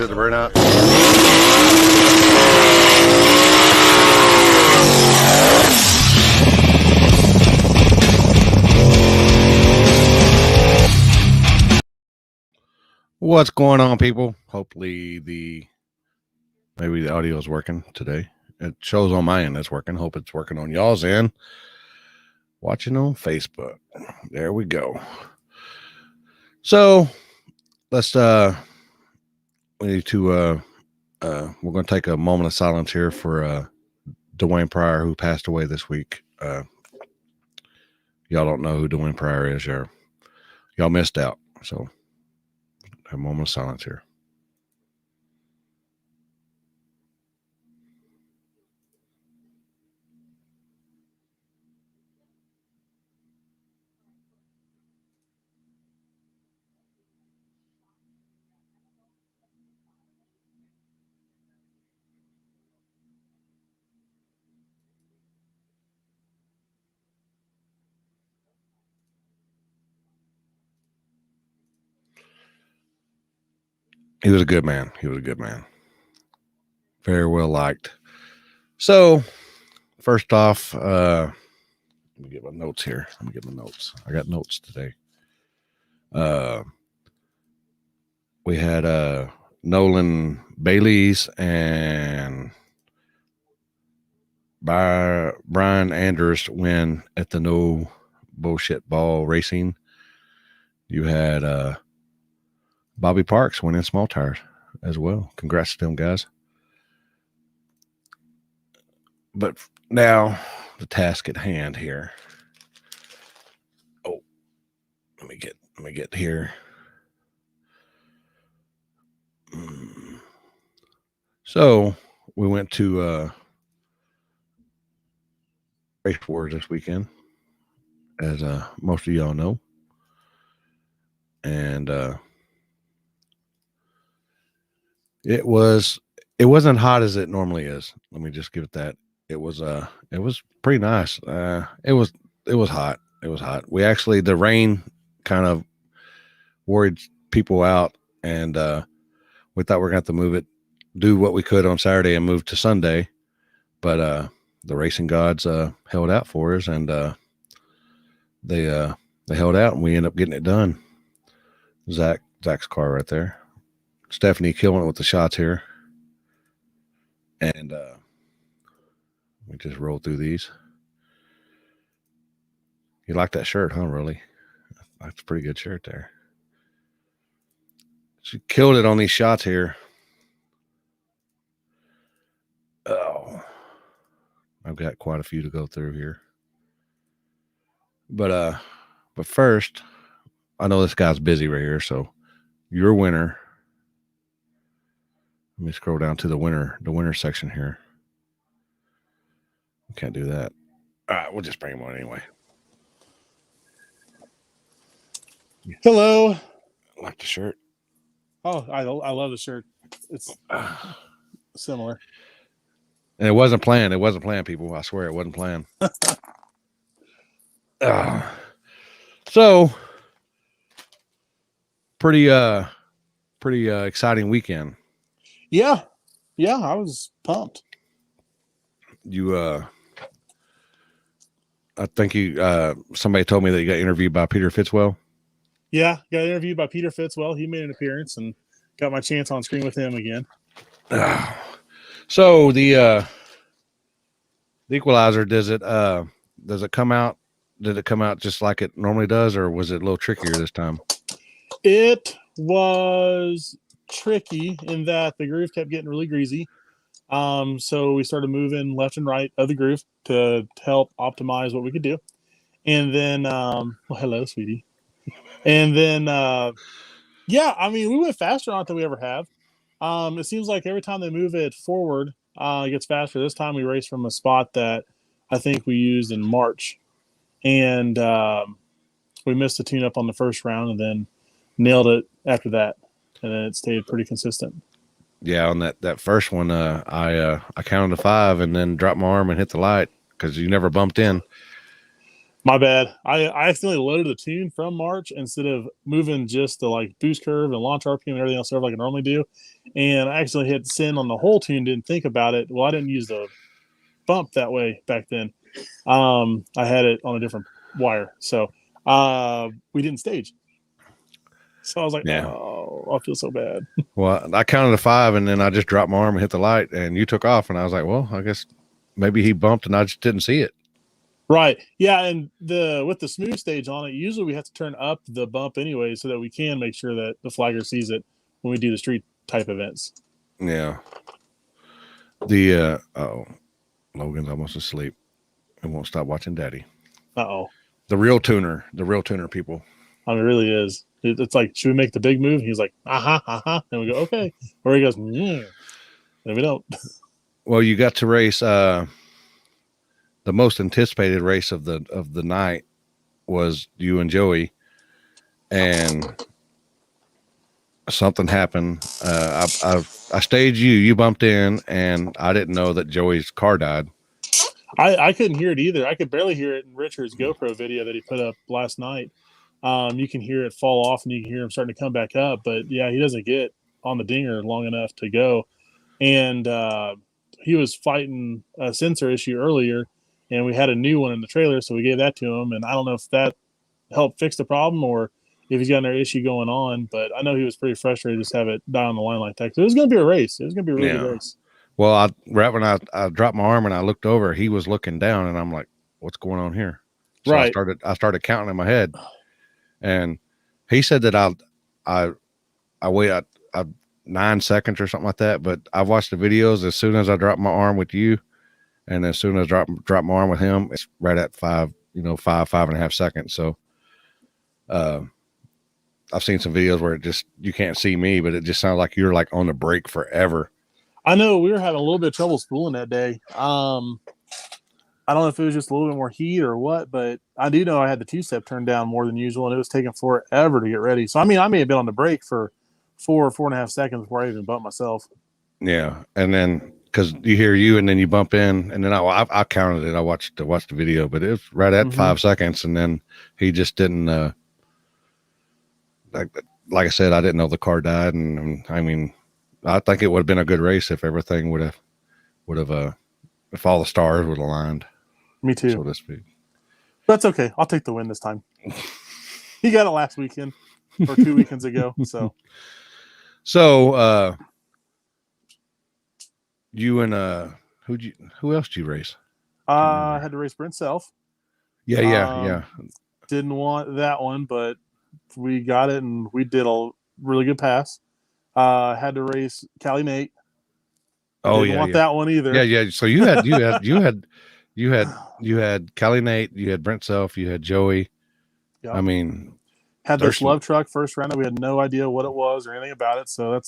did the burnout. What's going on, people? Hopefully maybe the audio is working today. It shows on my end it's working. Hope it's working on y'all's end. Watching on Facebook. There we go. So let's we need to we're going to take a moment of silence here for Dwayne Pryor, who passed away this week. Y'all don't know who Dwayne Pryor is. Y'all missed out. So a moment of silence here. He was a good man. Very well liked. So, first off, let me get my notes here. I got notes today. We had Nolan Bailey's and Brian Andrews win at the No Bullshit Ball Racing. You had Bobby Parks winning small tires as well. Congrats to them guys. But now the task at hand here. Oh, let me get here. So we went to Race Wars this weekend, as most of y'all know. And it wasn't hot as it normally is. Let me just give it that. It was pretty nice. It was hot. It was hot. The rain kind of worried people out, and we thought we were going to have to do what we could on Saturday and move to Sunday. But the racing gods held out for us, and they held out, and we ended up getting it done. Zach's car right there. Stephanie killing it with the shots here. And we just roll through these. You like that shirt, huh, really? That's a pretty good shirt there. She killed it on these shots here. Oh, I've got quite a few to go through here. But first, I know this guy's busy right here, so your winner. Let me scroll down to the winner section here. We can't do that. All right, we'll just bring him on anyway. Hello. Like the shirt. Oh, I love the shirt. It's similar. And it wasn't planned. People. I swear it wasn't planned. So pretty exciting weekend. Yeah, I was pumped. I think somebody told me that you got interviewed by Peter Fitzwell. Yeah, got interviewed by Peter Fitzwell. He made an appearance and got my chance on screen with him again. So the Equalizer, does it come out? Did it come out just like it normally does, or was it a little trickier this time? It was tricky in that the groove kept getting really greasy. So we started moving left and right of the groove to help optimize what we could do. And then, well, hello, sweetie. And then, we went faster on it than we ever have. It seems like every time they move it forward, it gets faster. This time we raced from a spot that I think we used in March. And we missed a tune-up on the first round and then nailed it after that. And then it stayed pretty consistent. Yeah, on that first one, I counted to 5 and then dropped my arm and hit the light because you never bumped in. My bad. I accidentally loaded the tune from March instead of moving just the like boost curve and launch RPM and everything else over like I normally do. And I accidentally hit send on the whole tune, didn't think about it. Well, I didn't use the bump that way back then. I had it on a different wire. So we didn't stage. So I was like, Yeah. oh, I feel so bad. Well, I counted to 5, and then I just dropped my arm and hit the light, and you took off, and I was like, well, I guess maybe he bumped, and I just didn't see it. Right. Yeah, and with the smooth stage on it, usually we have to turn up the bump anyway so that we can make sure that the flagger sees it when we do the street type events. Yeah. Logan's almost asleep and won't stop watching Daddy. Uh-oh. The real tuner people. I mean, it really is. It's like, should we make the big move? He's like, and we go, okay. Or he goes, and we don't. Well, you got to race the most anticipated race of the night was you and Joey, and something happened. I staged you bumped in, and I didn't know that Joey's car died. I couldn't hear it either. I could barely hear it in Richard's GoPro video that he put up last night. You can hear it fall off, and you can hear him starting to come back up. But yeah, he doesn't get on the dinger long enough to go. And he was fighting a sensor issue earlier, and we had a new one in the trailer, so we gave that to him. And I don't know if that helped fix the problem or if he's got another issue going on. But I know he was pretty frustrated to just have it die on the line like that. Because it was going to be a race. It was going to be a really good race. Well, right when I dropped my arm and I looked over, he was looking down, and I'm like, "What's going on here?" So right. I started counting in my head, and he said that I wait 9 seconds or something like that. But I've watched the videos. As soon as I drop my arm with you, and as soon as I drop my arm with him, it's right at 5.5 seconds. So, I've seen some videos where you can't see me, but it just sounds like you're like on the brake forever. I know we were having a little bit of trouble spooling that day. I don't know if it was just a little bit more heat or what, but I do know I had the two-step turned down more than usual, and it was taking forever to get ready. So, I mean, I may have been on the brake for 4.5 seconds before I even bumped myself. Yeah, and then because you hear you, and then you bump in, and then I counted it. I watched the video, but it was right at 5 seconds, and then he just didn't. Like I said, I didn't know the car died, and I mean, I think it would have been a good race if everything would have if all the stars would have aligned. Me too, so to speak. That's okay. I'll take the win this time. He got it last weekend or 2 weekends ago. So you and who else did you race? I had to race Brent Self. Yeah. Didn't want that one, but we got it, and we did a really good pass. Had to race Cali Nate. Didn't want that one either. Yeah. So you had Cali Nate, you had Brent Self, you had Joey. Yep. I mean, had this love truck first round. We had no idea what it was or anything about it. So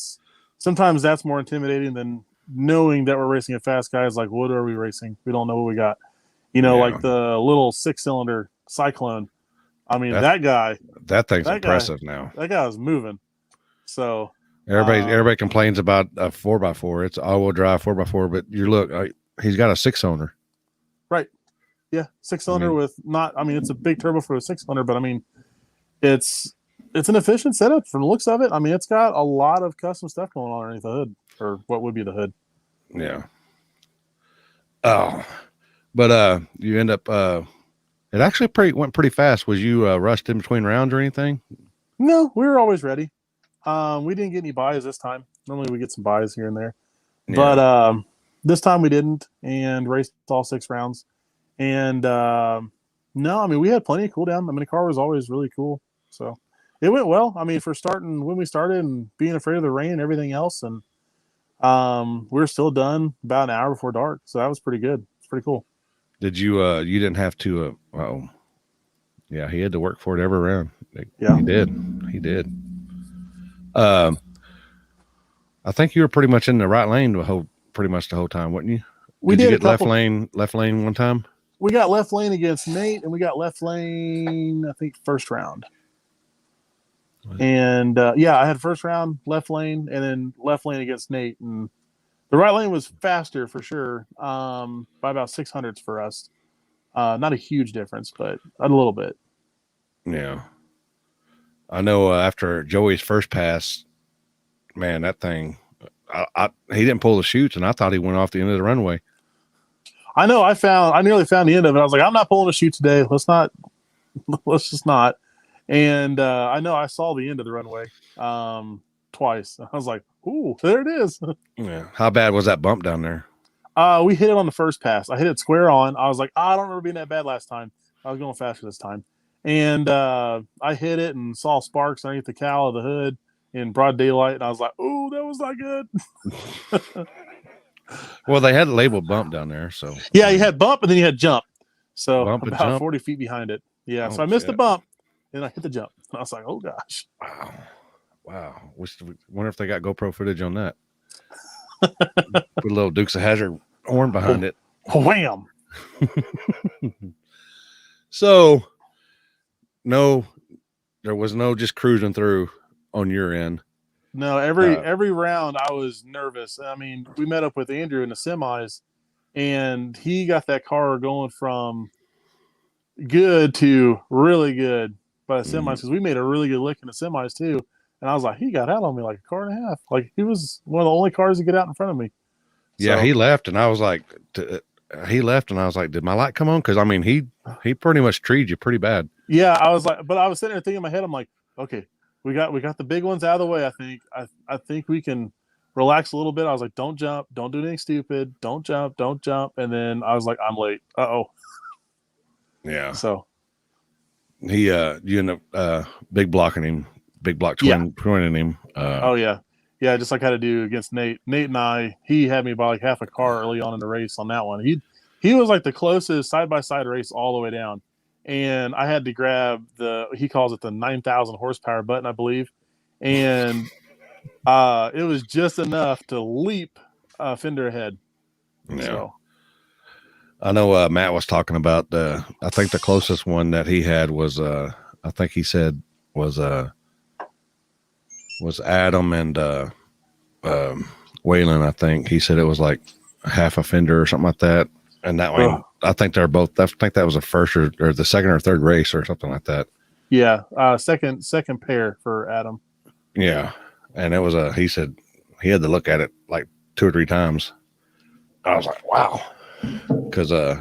sometimes that's more intimidating than knowing that we're racing a fast guy. Is like, what are we racing? We don't know what we got. Like the little 6-cylinder Cyclone. I mean, that thing's impressive now. That guy was moving. So everybody complains about a 4x4. It's all-wheel drive 4x4, but he's got a 6-cylinder. Right. Yeah, 6-cylinder with it's a big turbo for a 6-cylinder, but I mean, it's an efficient setup from the looks of it. I mean, it's got a lot of custom stuff going on underneath the hood, or what would be the hood. Yeah. Oh, but you end up. It actually went pretty fast. Was you rushed in between rounds or anything? No, we were always ready. We didn't get any buys this time. Normally we get some buys here and there, but this time we didn't, and raced all 6 rounds. And no, I mean, we had plenty of cooldown. I mean, the car was always really cool, so it went well. I mean, for starting when we started and being afraid of the rain and everything else, and we were still done about an hour before dark, so that was pretty good. It's pretty cool. Did you you didn't have to yeah, he had to work for it every round. Yeah, he did. I think you were pretty much in the right lane pretty much the whole time, weren't you? Did you get left lane one time? We got left lane against Nate, and we got left lane, I think, first round. And I had first round left lane, and then left lane against Nate, and the right lane was faster for sure, by about 600s for us. Not a huge difference, but a little bit. Yeah. I know after Joey's first pass, man, that thing, he didn't pull the chutes, and I thought he went off the end of the runway. I know. I nearly found the end of it. I was like, I'm not pulling a chute today. Let's just not. And I know I saw the end of the runway twice. I was like, ooh, there it is. Yeah. How bad was that bump down there? We hit it on the first pass. I hit it square on. I was like, I don't remember being that bad last time. I was going faster this time. And I hit it and saw sparks underneath the cowl of the hood in broad daylight. And I was like, ooh, that was not good. Well, they had a labeled bump down there. So yeah, you had bump and then you had jump. So bump and about jump. 40 feet behind it. Yeah. Oh, so I missed shit. the bump and I hit the jump. I was like, oh gosh. Wow. Wonder if they got GoPro footage on that. Put a little Dukes of Hazzard horn behind it. Wham. So, no, there was no just cruising through on your end. No, every round I was nervous. I mean, we met up with Andrew in the semis, and he got that car going from good to really good by the semis because we made a really good lick in the semis too. And I was like, he got out on me like a car and a half. Like he was one of the only cars to get out in front of me. Yeah, he left, and I was like, did my light come on? Because I mean, he pretty much treed you pretty bad. Yeah, I was like, but I was sitting there thinking in my head, I'm like, okay, we got the big ones out of the way. I think we can relax a little bit. I was like, don't jump, don't do anything stupid, don't jump. And then I was like, I'm late. Yeah. So he you end up big block twinning him. Oh yeah. Yeah, just like I had to do against Nate. Nate and I, he had me by like half a car early on in the race on that one. He was like the closest side-by-side race all the way down. And I had to grab he calls it the 9,000 horsepower button, I believe. And it was just enough to leap fender ahead. Yeah. So. I know Matt was talking about I think the closest one that he had was I think he said was Adam and Waylon. I think he said it was like half a fender or something like that. And that one, I think they're both. I think that was the first or the second or third race or something like that. Yeah, second pair for Adam. Yeah, and it was he said he had to look at it like 2 or 3 times. I was like, wow, because I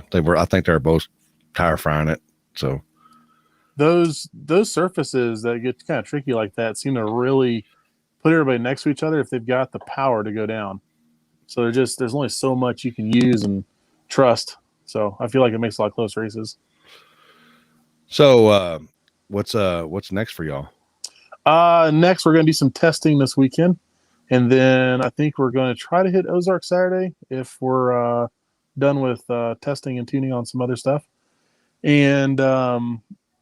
think they were both tire frying it. So those surfaces that get kind of tricky like that seem to really put everybody next to each other if they've got the power to go down. So there's only so much you can use and trust. So I feel like it makes a lot of close races. So what's next for y'all? Next we're gonna do some testing this weekend, and then I think we're going to try to hit Ozark Saturday if we're done with testing and tuning on some other stuff. And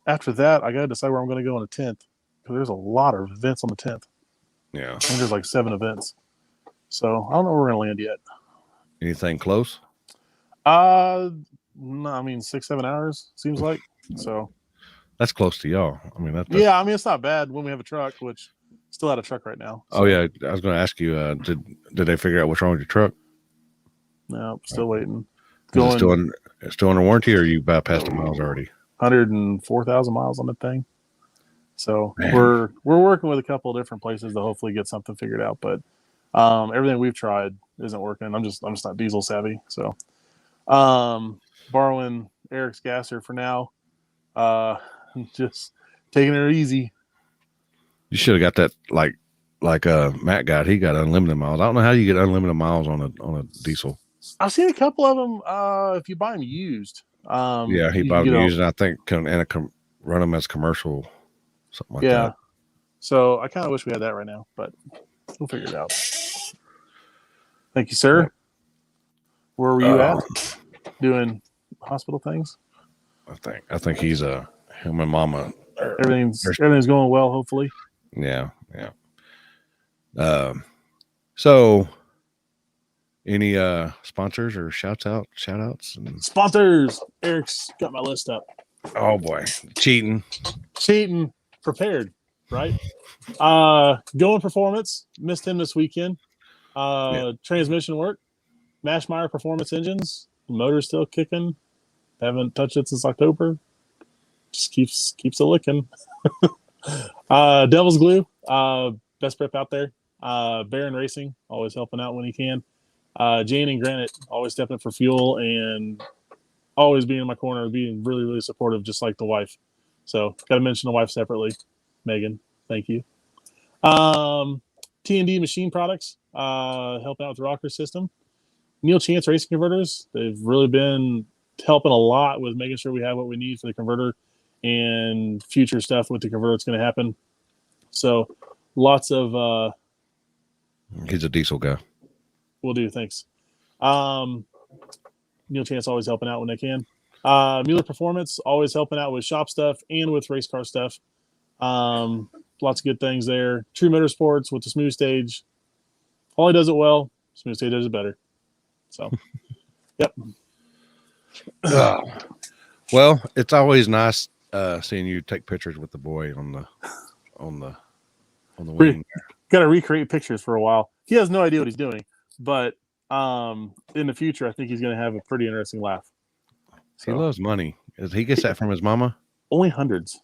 after that, I got to decide where I'm going to go on the 10th because there's a lot of events on the 10th. Yeah, I think there's like 7 events. So I don't know where we're going to land yet. Anything close? No, I mean 6-7 hours seems like. So that's close to y'all. I mean that's yeah. I mean it's not bad when we have a truck, which still had a truck right now. So. Oh yeah, I was going to ask you. Did they figure out what's wrong with your truck? No, still waiting. Is it still under warranty, or you bypassed the miles already? 104,000 miles on the thing. So man. We're working with a couple of different places to hopefully get something figured out, but everything we've tried isn't working. I'm just not diesel savvy. So borrowing Eric's gasser for now. Just taking it easy. You should have got that like Matt got. He got unlimited miles. I don't know how you get unlimited miles on a diesel. I've seen a couple of them. If you buy them used. Yeah, he bought them used, and I think run them as commercial, something like that. Yeah. So I kind of wish we had that right now, but we'll figure it out. Thank you, sir. Where were you at? Doing hospital things? I think he's him and Mama. Everything's going well, hopefully. Yeah. So any sponsors or shout outs? Sponsors. Eric's got my list up. Oh boy. Cheating. Prepared, right? Going Performance. Missed him this weekend. Transmission work. Mashmeyer Performance Engines. Motor's still kicking. Haven't touched it since October. Just keeps it licking. Devil's Glue, best prep out there. Baron Racing, always helping out when he can. Jane and Granite, always stepping up for fuel and always being in my corner, being really, really supportive, just like the wife. So, got to mention the wife separately. Megan, thank you. T&D Machine Products, helping out with the rocker system. Neil Chance Racing Converters, they've really been helping a lot with making sure we have what we need for the converter and future stuff with the converter that's going to happen. So, lots of. He's a diesel guy. Will do. Thanks. Neil Chance always helping out when they can. Mueller Performance always helping out with shop stuff and with race car stuff. Lots of good things there. True Motorsports with the smooth stage. All he does it well. Smooth stage does it better. So, yep. Well, it's always nice seeing you take pictures with the boy on the wing. Got to recreate pictures for a while. He has no idea what he's doing, but in the future, I think he's going to have a pretty interesting laugh. So, he loves money. He gets that from his mama? Only hundreds.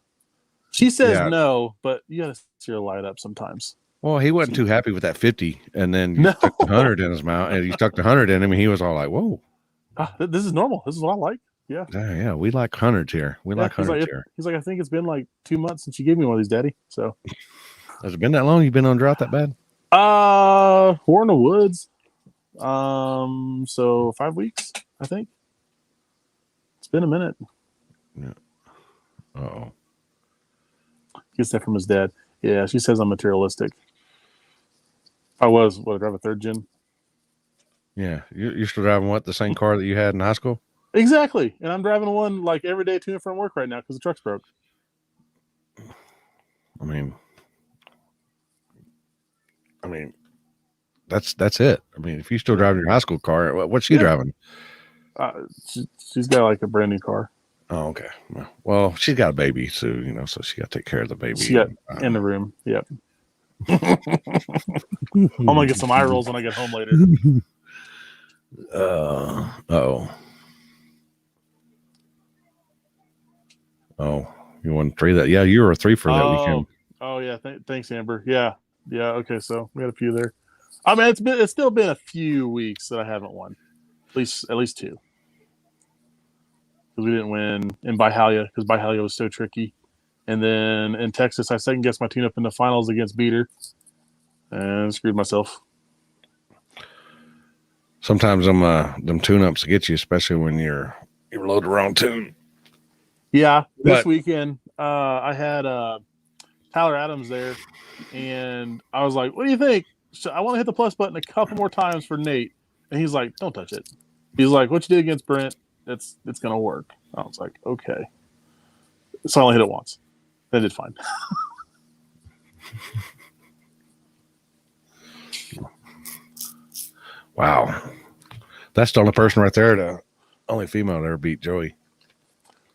She says no, but you got to see her light up sometimes. Well, he wasn't too happy with that 50, and then you stuck the 100 in his mouth, and you stuck the 100 in him, and he was all like, "Whoa, this is normal. This is what I like." Yeah, yeah, we like hundreds here. We like hundreds here. He's like, I think it's been like 2 months since you gave me one of these, Daddy. So, has it been that long? You've been on drought that bad? We're in the woods. So 5 weeks, I think. It's been a minute. Yeah. Uh-oh. Gets that from his dad. Yeah, she says I'm materialistic. I drive a third gen. Yeah, you're still driving what, the same car that you had in high school? Exactly, and I'm driving one like every day to and from work right now because the truck's broke. I mean, that's it. I mean, if you still driving your high school car, what's she driving? She's got like a brand new car. Oh, okay. Well, she's got a baby, so so she got to take care of the baby. She got in the room. Yep. I'm gonna get some eye rolls when I get home later. Oh, you won 3 that? Yeah, you were a 3 for that weekend. Oh yeah, thanks, Amber. Yeah. Okay, so we had a few there. I mean, it's still been a few weeks that I haven't won, at least 2, because we didn't win in Byhalia because Byhalia was so tricky, and then in Texas I second guessed my tune-up in the finals against Beater, and screwed myself. Sometimes them tune-ups get you, especially when you're loaded the wrong tune. Yeah, this weekend I had Tyler Adams there, and I was like, "What do you think? I want to hit the plus button a couple more times for Nate," and he's like, "Don't touch it." He's like, "What you did against Brent, it's gonna work." I was like, "Okay." So I only hit it once. That did fine. Wow, that's the only person right there, the only female to ever beat Joey.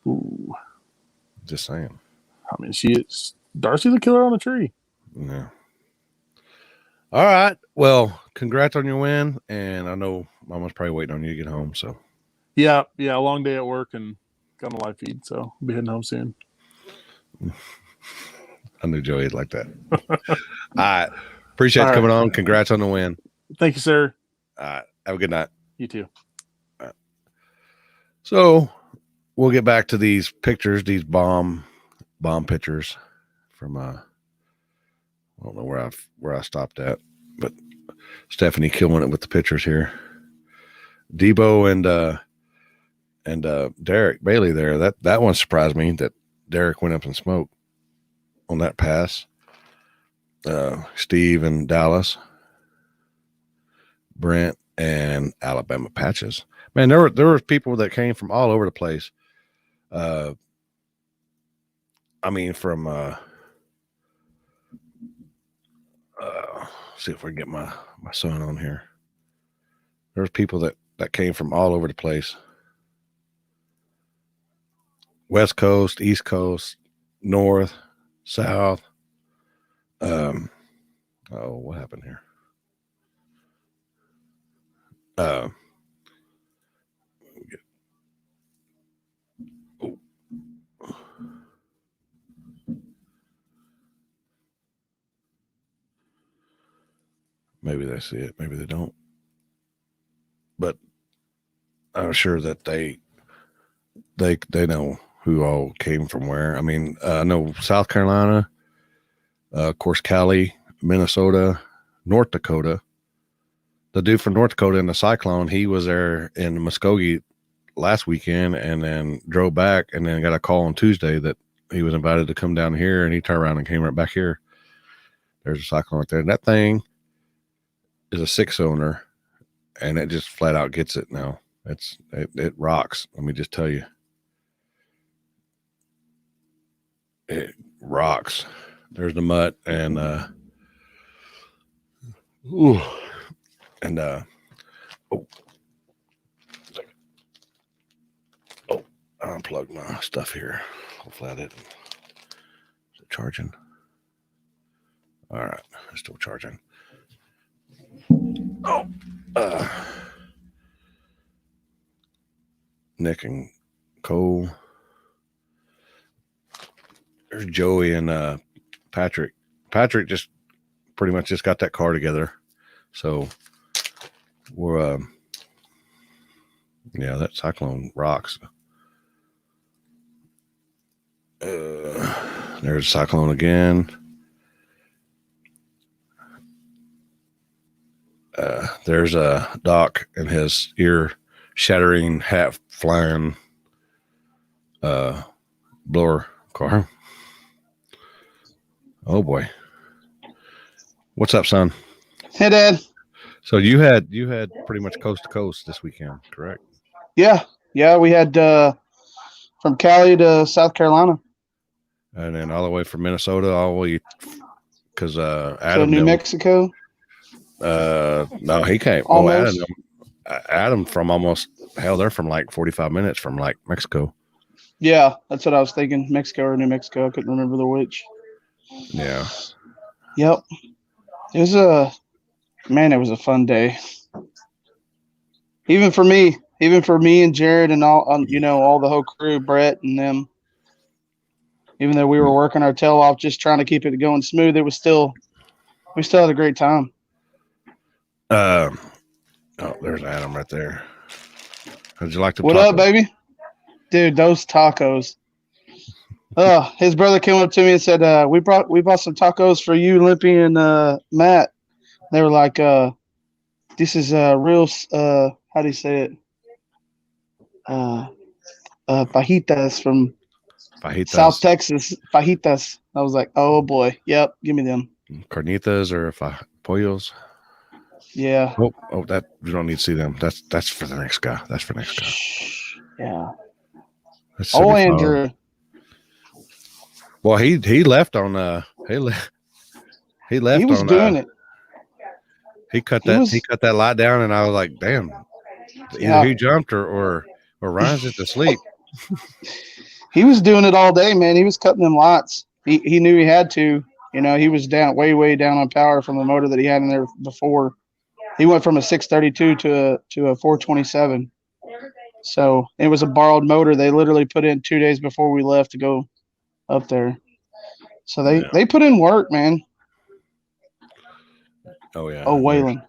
Ooh, just saying. I mean, Darcy's a killer on the tree. Yeah. All right. Well, congrats on your win, and I know Mama's probably waiting on you to get home. So. Yeah, a long day at work and got on a live feed, so I'll be heading home soon. I knew Joey'd like that. All right. Appreciate you coming on. Congrats on the win. Thank you, sir. All right. Have a good night. You too. All right. So we'll get back to these pictures, these bomb pictures from I don't know where I stopped at, but Stephanie killing it with the pictures here. Debo and Derek Bailey there. That one surprised me that Derek went up and smoked on that pass. Steve and Dallas, Brent and Alabama Patches. Man, there were people that came from all over the place. I mean, from see if we can get my son on here. There's people that came from all over the place. West Coast, East Coast, North, South. What happened here? Maybe they see it, maybe they don't. But I'm sure that they know who all came from where. I mean, I know South Carolina, of course, Cali, Minnesota, North Dakota. The dude from North Dakota in the cyclone, he was there in Muskogee last weekend and then drove back and then got a call on Tuesday that he was invited to come down here, and he turned around and came right back here. There's a cyclone right there. And that thing is a 6-cylinder, and it just flat out gets it now. It rocks. Let me just tell you. It rocks. There's the mutt and I unplugged my stuff here. Hopefully I didn't. Is it charging? All right, it's still charging. Nick and Cole. There's Joey and Patrick. Patrick just pretty much just got that car together. So we're yeah, that cyclone rocks. There's a cyclone again. There's a Doc and his ear shattering hat flying blower car. Oh boy. What's up, son? Hey, Dad. So you had pretty much coast to coast this weekend, correct? Yeah. We had from Cali to South Carolina. And then all the way from Minnesota, all the way because Adam to New Mexico. No, he came. Almost. Adam from almost they're from like 45 minutes from like Mexico. Yeah, that's what I was thinking. Mexico or New Mexico. I couldn't remember the which. Yeah. Yep. It was it was a fun day. Even for me and Jared and all all the whole crew, Brett and them. Even though we were working our tail off, just trying to keep it going smooth, we still had a great time. Oh, there's Adam right there. How'd you like the What tacos? up, baby? Dude, those tacos. His brother came up to me and said, we bought some tacos for you, Limpy, and Matt. They were like, this is real how do you say it? Fajitas from South Texas. Fajitas. I was like, oh boy. Yep, give me them. Carnitas or pollos. Yeah. Oh, that you don't need to see them. That's for the next guy. That's for the next guy. Yeah. Oh, Andrew. Well, he left on he left. He was on, doing it. He cut that light down, and I was like, damn. Either he jumped or Ryan's just asleep. He was doing it all day, man. He was cutting them lights. He knew he had to. He was down way down on power from the motor that he had in there before. He went from a 632 to a 427. So it was a borrowed motor. They literally put in 2 days before we left to go up there. So they put in work, man. Oh yeah. Oh, Waylon.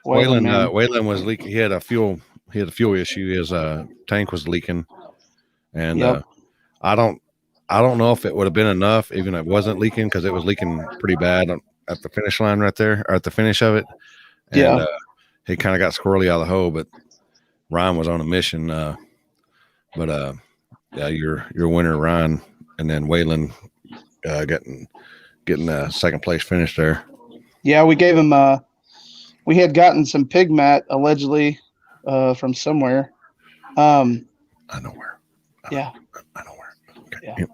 Waylon was leaking. He had a fuel issue. His tank was leaking, and I don't know if it would have been enough, even if it wasn't leaking, because it was leaking pretty bad at the finish line right there, or at the finish of it. And he kind of got squirrely out of the hole, but Ryan was on a mission. Your winner, Ryan, and then Waylon getting a second place finish there. Yeah, we gave him we had gotten some pig mat allegedly from somewhere. I know where. I know where. Okay. Yeah. Yep.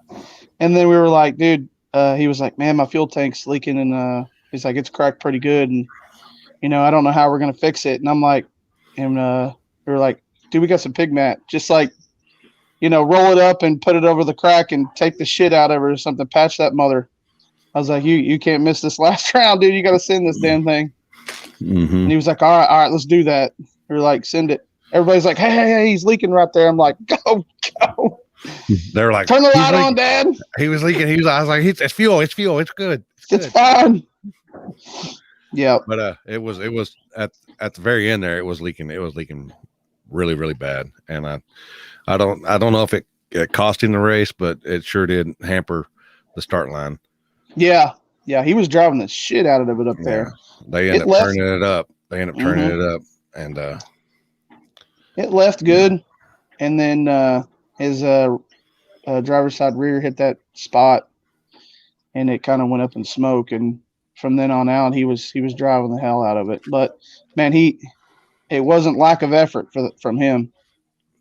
And then we were like, dude, he was like, man, my fuel tank's leaking, and he's like, it's cracked pretty good, and I don't know how we're gonna fix it. And I'm like, we were like, dude, we got some pig mat. Just like, roll it up and put it over the crack and take the shit out of it or something. Patch that mother. I was like, you can't miss this last round, dude. You got to send this damn thing. Mm-hmm. And he was like, all right, let's do that. We were like, send it. Everybody's like, hey, he's leaking right there. I'm like, go. They're like, turn the light on, Dad. He was leaking. I was like, it's fuel. It's good. It's fine. Yeah. But it was at the very end there. It was leaking. It was leaking really, really bad. And I don't know if it cost him the race, but it sure did hamper the start line. Yeah. Yeah. He was driving the shit out of it up there. They end It up left- turning it up. They end up turning it up, and it left good. And then his driver's side rear hit that spot, and it kind of went up in smoke. And from then on out, he was driving the hell out of it. But man, it wasn't lack of effort from him.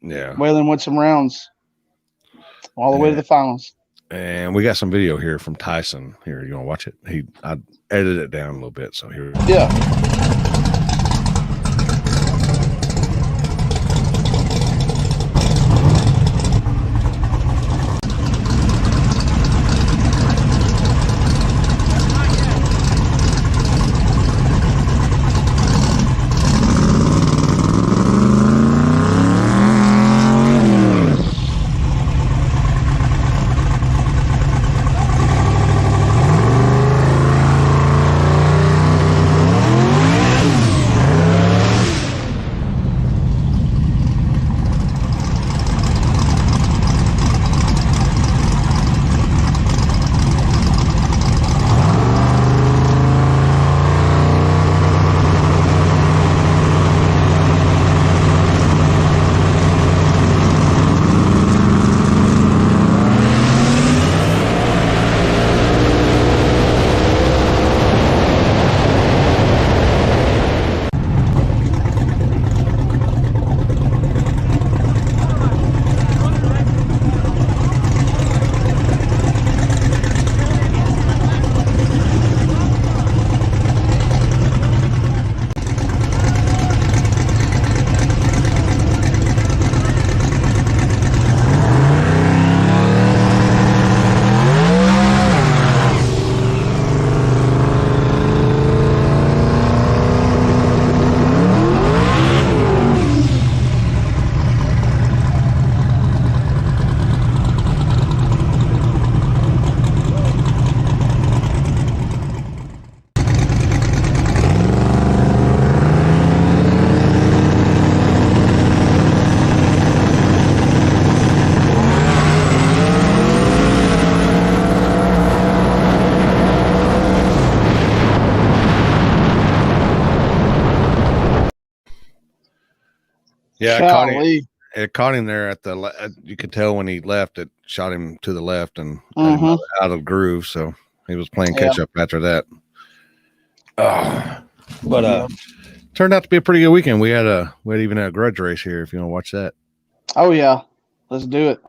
yeah. Waylon went some rounds all the way to the finals. And we got some video here from Tyson. Here, you want to watch it? I edited it down a little bit, so here. Yeah. Yeah, it caught him there at the. You could tell when he left, it shot him to the left and out of groove. So he was playing catch up after that. But turned out to be a pretty good weekend. We had even a grudge race here. If you want to watch that. Oh yeah, let's do it.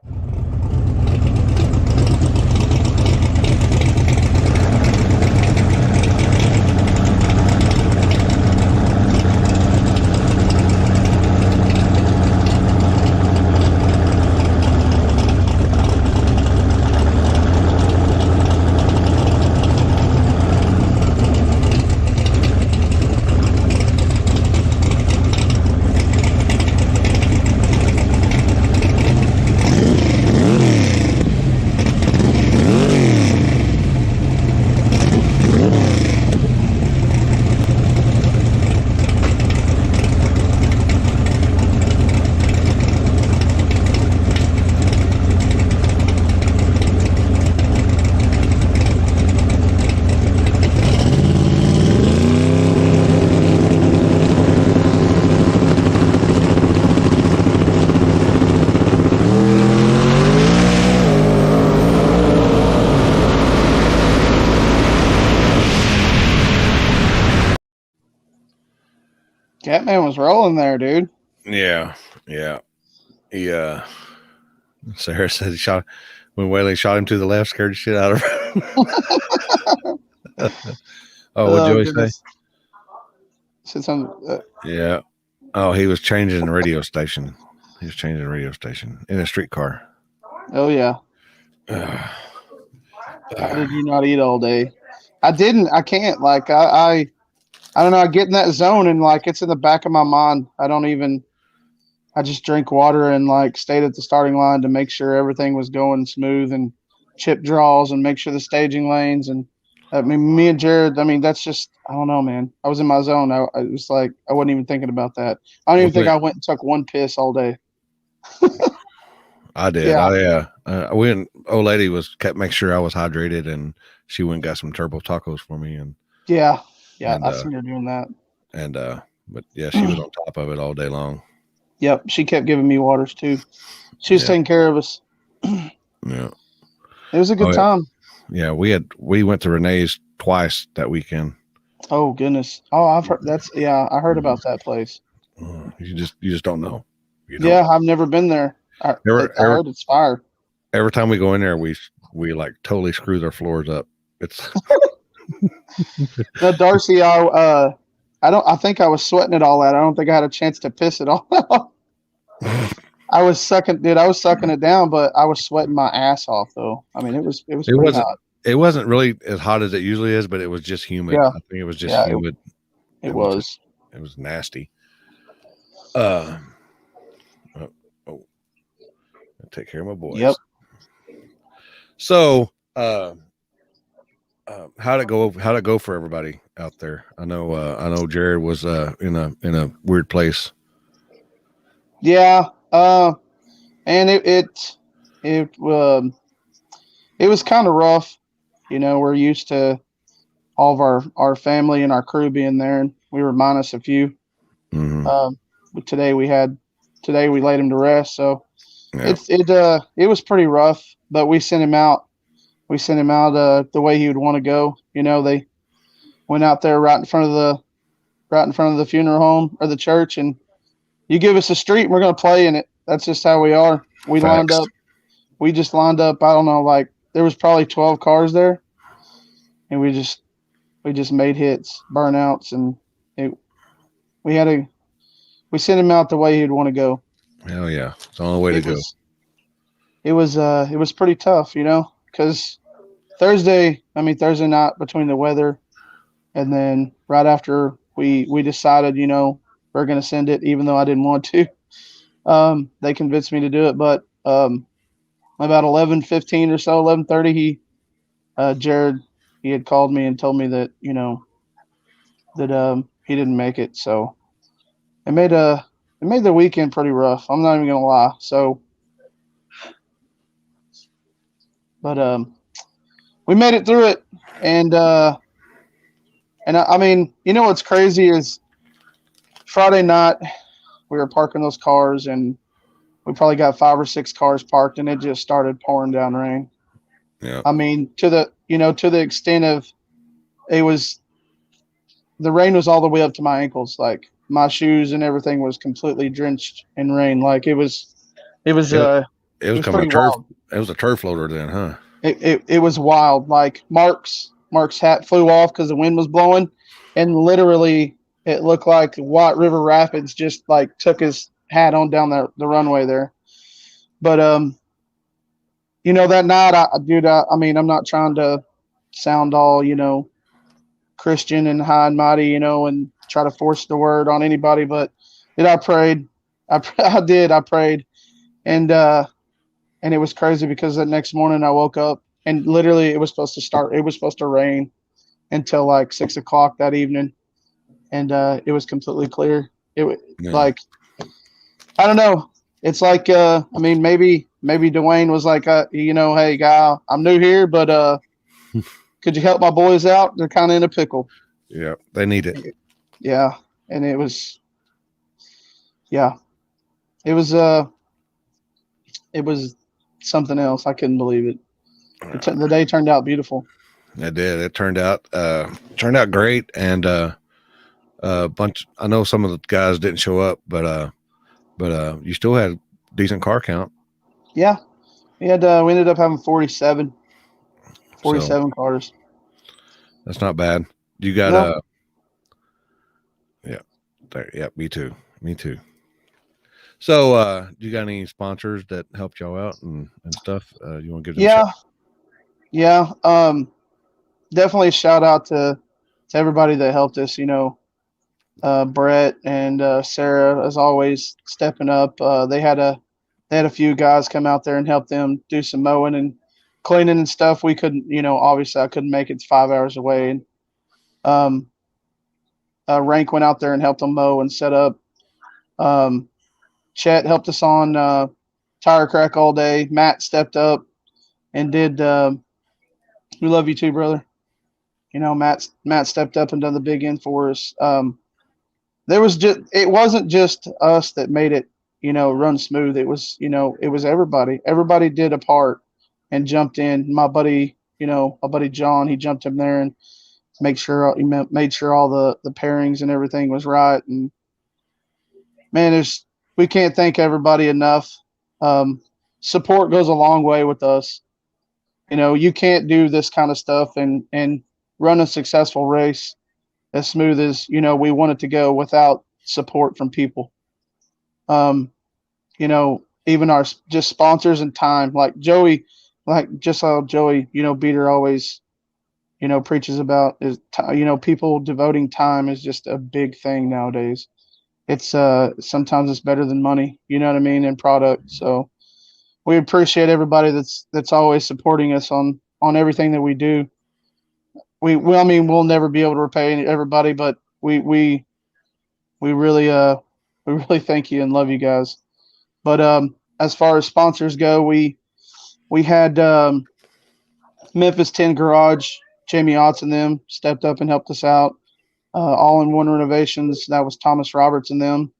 Catman was rolling there, dude. Yeah. He Sarah said he shot when Whaley shot him to the left, scared the shit out of her. What'd Joey say? Said something. Yeah. Oh, he was changing the radio station. He was changing the radio station in a streetcar. Oh yeah. How did you not eat all day? I didn't. I can't. Like I don't know. I get in that zone and like it's in the back of my mind. I just drink water and like stayed at the starting line to make sure everything was going smooth and chip draws and make sure the staging lanes and I mean, me and Jared. I mean, that's just I don't know, man. I was in my zone. I was like I wasn't even thinking about that. I don't even think Wasn't I it? went and took one piss all day. I did. Yeah, I went. Old lady was kept making sure I was hydrated, and she went and got some turbo tacos for me, yeah, yeah. and I seen her doing that. and but yeah, she was on top of it all day long. Yep, she kept giving me waters too. She was Yeah, taking care of us. yeah. It was a Oh good yeah, time. yeah. We went to Renee's twice that weekend. Oh goodness. Oh, I've heard that's yeah. I heard about that place. You just don't know. You don't. Yeah, I've never been there. I Every I every heard it's fire. every time we go in there, we like totally screw their floors up. It's No, Darcy, I don't. I think I was sweating it all out. I don't think I had a chance to piss it all out. I was sucking, dude. I was sucking it down, but I was sweating my ass off though. I mean, it was it pretty wasn't hot. it wasn't really as hot as it usually is, but it was just humid. Yeah, I think it was just yeah, humid. it It was just was. it was nasty. Uh oh, oh, I'll take care of my boys. Yep. So how'd it go for everybody out there? I know Jared was in a weird place. Yeah. And it was kind of rough. You know, we're used to all of our family and our crew being there, and we were minus a few. Mhm. But today we laid him to rest, so Yeah. it was pretty rough. But we sent him out. We sent him out the way he would want to go. You know, they went out there right in front of the funeral home or the church, and you give us a street, and we're gonna play in it. That's just how we are. We lined Facts. up. We just lined up. I don't know, like there was probably 12 cars there, and we just made hits, burnouts, and it, we had a we sent him out the way he'd want to go. Hell yeah. It's the only way to It go. was it was pretty tough, you know, because Thursday night between the weather and then right after we decided, you know, we're gonna send it, even though I didn't want to. They convinced me to do it, but about 11:15 or so, 11:30, Jared, he had called me and told me that, you know, that he didn't make it. So it made the weekend pretty rough. I'm not even gonna lie. So, but we made it through it, and I mean, you know what's crazy is Friday night we were parking those cars, and we probably got 5 or 6 cars parked, and it just started pouring down rain. Yeah. I mean, to the extent of the rain was all the way up to my ankles. Like my shoes and everything was completely drenched in rain. Like it was It, it it was was coming a pretty turf. wild. It was a turf loader then, huh? It was wild. Like Mark's hat flew off because the wind was blowing, and literally it looked like White River Rapids just like took his hat on down the runway there. But you know, that night, I mean, I'm not trying to sound all, you know, Christian and high and mighty, you know, and try to force the word on anybody, but I prayed. I did. I prayed, and it was crazy because the next morning I woke up and literally it was supposed to start. It was supposed to rain until like 6 o'clock that evening, and it was completely clear. Yeah. Like I don't know. It's like I mean, maybe Dwayne was like, you know, hey guy, I'm new here, but could you help my boys out? They're kind of in a pickle. Yeah. They need it. Yeah, and it was it was something else. I couldn't believe it. The day turned out beautiful. It did. It turned out great, and bunch. I know some of the guys didn't show up, but you still had decent car count. Yeah, we ended up having 47 So cars. that's not bad. You got No. Yeah, yeah. Me too. Me too. So, you got any sponsors that helped y'all out and stuff? You want to give them? Yeah, yeah. Definitely a shout out to everybody that helped us. You know, Brett and Sarah, as always, stepping up. They had a few guys come out there and help them do some mowing and cleaning and stuff. We couldn't, obviously I couldn't make it. It's 5 hours away. And Rank went out there and helped them mow and set up. Chet helped us on tire crack all day. Matt stepped up and did. We love you too, brother. Matt stepped up and done the big end for us. It wasn't just us that made it, run smooth. It was everybody. Everybody did a part and jumped in. My buddy John, he jumped in there and made sure all the pairings and everything was right. And man, we can't thank everybody enough. Support goes a long way with us. You can't do this kind of stuff and run a successful race as smooth as, we want it to go without support from people. Even our just sponsors and time, like Joey, Beater always, preaches about is, people devoting time is just a big thing nowadays. It's sometimes it's better than money, you know what I mean, and product. So we appreciate everybody that's always supporting us on everything that we do. We'll never be able to repay everybody, but we really thank you and love you guys. But as far as sponsors go, we had Memphis 10 Garage, Jamie Otts and them stepped up and helped us out. All-in-one renovations, that was Thomas Roberts and them.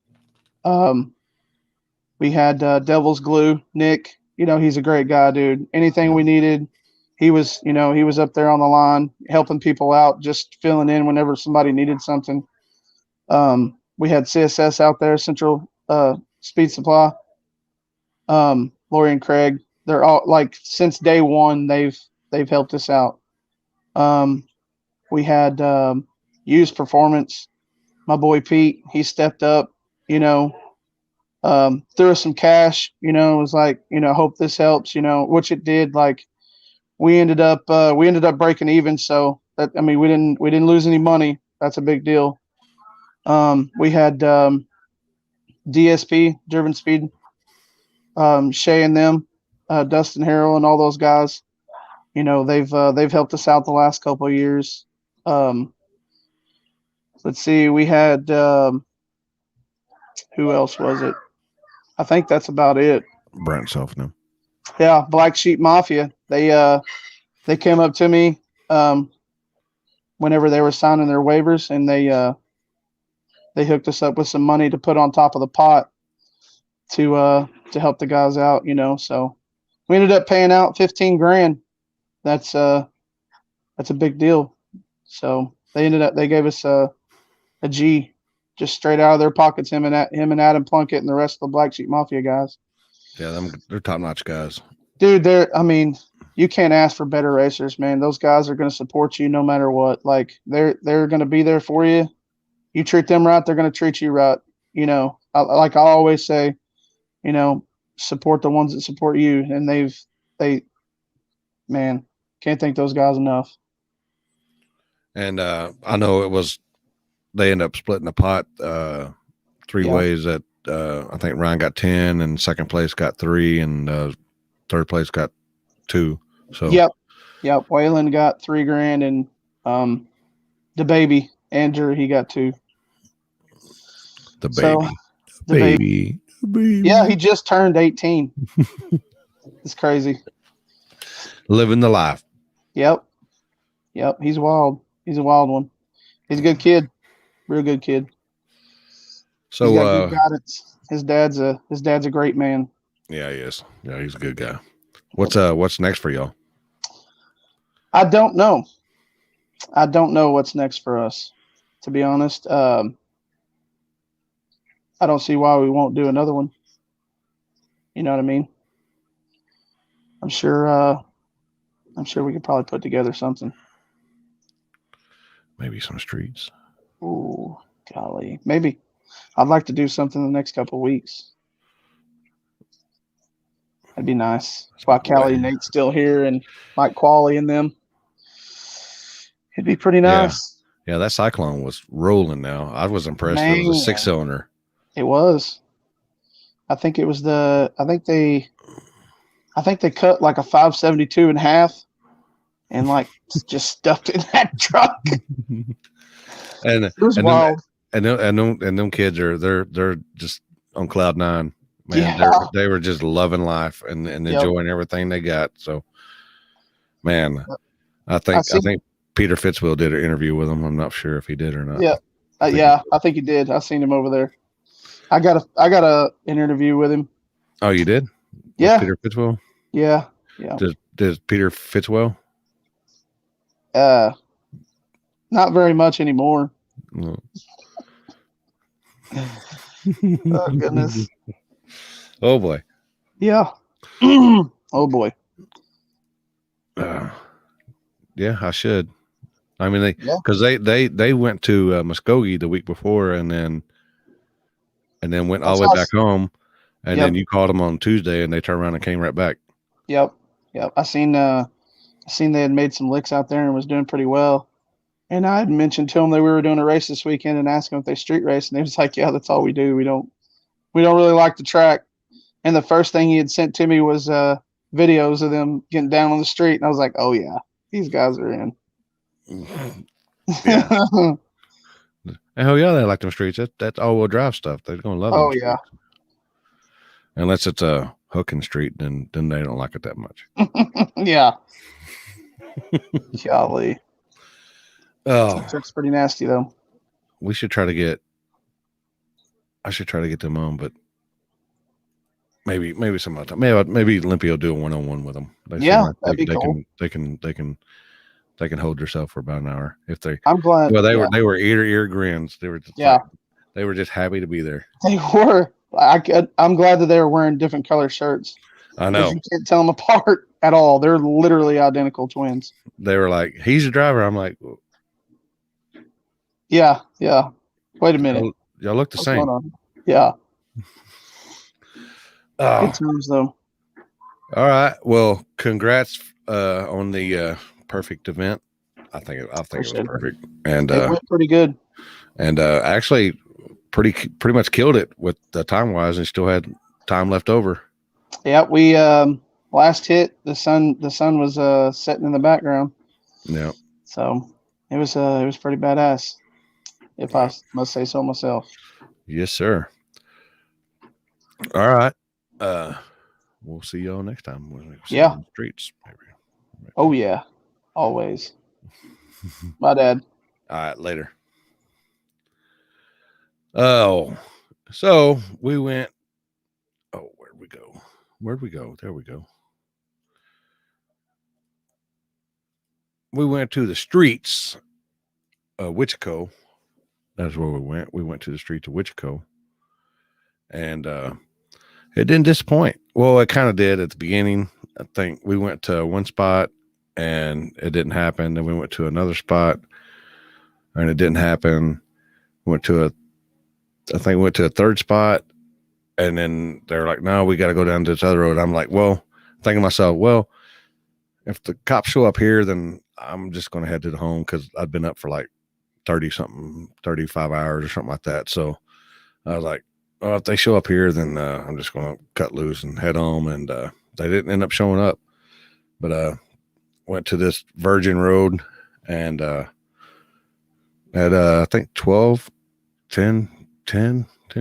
We had Devil's Glue, Nick. He's a great guy, dude. Anything we needed, he was up there on the line helping people out, just filling in whenever somebody needed something. We had CSS out there, Central Speed Supply. Lori and Craig, they're all since day one, they've helped us out. We had Used Performance, my boy Pete, he stepped up, threw us some cash, was like, hope this helps, which it did. We ended up breaking even. So that, we didn't lose any money. That's a big deal. We had DSP, Driven Speed, Shay and them, Dustin Harrell and all those guys. They've helped us out the last couple of years. Let's see, we had who else was it? I think that's about it. Brent Selfnam. Yeah, Black Sheep Mafia. They came up to me whenever they were signing their waivers, and they hooked us up with some money to put on top of the pot to help the guys out. So we ended up paying out $15,000. That's a big deal. So they gave us a G just straight out of their pockets. Him and Adam Plunkett and the rest of the Black Sheep Mafia guys. Yeah, they're top notch guys, dude. You can't ask for better racers, man. Those guys are going to support you no matter what. They're going to be there for you. You treat them right, they're going to treat you right. I always say, support the ones that support you, and man, can't thank those guys enough. And I know they end up splitting the pot three ways. That I think Ryan got 10, and second place got 3, and third place got 2. So yep. Waylon got $3,000, and the baby Andrew, he got 2. The baby. Yeah, he just turned 18. It's crazy. Living the life. Yep. He's wild. He's a wild one. He's a good kid. Real good kid. So he's got good guidance. His dad's a great man. Yeah, he is. Yeah, he's a good guy. What's next for y'all? I don't know. What's next for us, to be honest. I don't see why we won't do another one. You know what I mean? I'm sure we could probably put together something. Maybe some streets. Ooh, golly. Maybe. I'd like to do something in the next couple of weeks. That'd be nice. That's why Callie and Nate's still here, and Mike Qualley and them. It'd be pretty nice. Yeah, that Cyclone was rolling now. I was impressed. Man. It was a 6-cylinder. It was. I think I think they cut like a 572 in half and like just stuffed it in that truck. and It was and wild. them kids they're just on cloud nine, man. Yeah. They were just loving life and enjoying everything they got. So, man, I think Peter Fitzwill did an interview with him. I'm not sure if he did or not. Yeah, I think he did. I seen him over there. I got a an interview with him. Oh, you did? Yeah, with Peter Fitzwill. Yeah. Does Peter Fitzwill? Not very much anymore. No. Oh goodness. Oh boy. Yeah. Oh boy. Yeah, I should. I mean, they went to Muskogee the week before, and then went all the way back home, and then you called them on Tuesday, and they turned around and came right back. Yep. I seen they had made some licks out there and was doing pretty well. And I had mentioned to them that we were doing a race this weekend and asked them if they street race, and they was like, "Yeah, that's all we do. We don't really like the track." And the first thing he had sent to me was videos of them getting down on the street, and I was like, "Oh yeah, these guys are in." Yeah. Hell yeah, they like them streets. That's all-wheel drive stuff. They're gonna love them. Oh yeah. Unless it's a hooking street, then they don't like it that much. Yeah. Golly. Oh, That's pretty nasty though. I should try to get them on, but maybe some other time. Maybe Olympia will do a one-on-one with them. That'd be cool. They can hold themselves for about an hour if they. I'm glad. Well, they were ear to ear grins. They were just they were just happy to be there. They were. I'm glad that they were wearing different color shirts. I know. You can't tell them apart at all. They're literally identical twins. They were like, "He's the driver." I'm like, well, yeah. Wait a minute. Y'all look the What's same. going on? Yeah. Good times though. All right. Well, congrats on the perfect event. I think it was perfect, and it went pretty good. And actually, pretty much killed it with the time wise, and still had time left over. Yeah, we last hit the sun was setting in the background. Yeah. So it was pretty badass, if I must say so myself. Yes, sir. All right. We'll see y'all next time. Yeah. On the streets. Maybe. Oh yeah, always. My dad. All right, later. Oh, so we went. Oh, where'd we go? There we go. We went to the streets of Wichita. That's where we went. We went to the streets of Wichita. And it didn't disappoint. Well, it kind of did at the beginning. I think we went to one spot and it didn't happen. Then we went to another spot and it didn't happen. Went to a third spot, and then they're like, "No, we got to go down to this other road." I'm like, well, thinking to myself, well, if the cops show up here, then I'm just going to head to the home because I've been up for like 35 hours or something like that. So I was like, oh, if they show up here, then I'm just going to cut loose and head home. And they didn't end up showing up, but went to this virgin road and had I think 10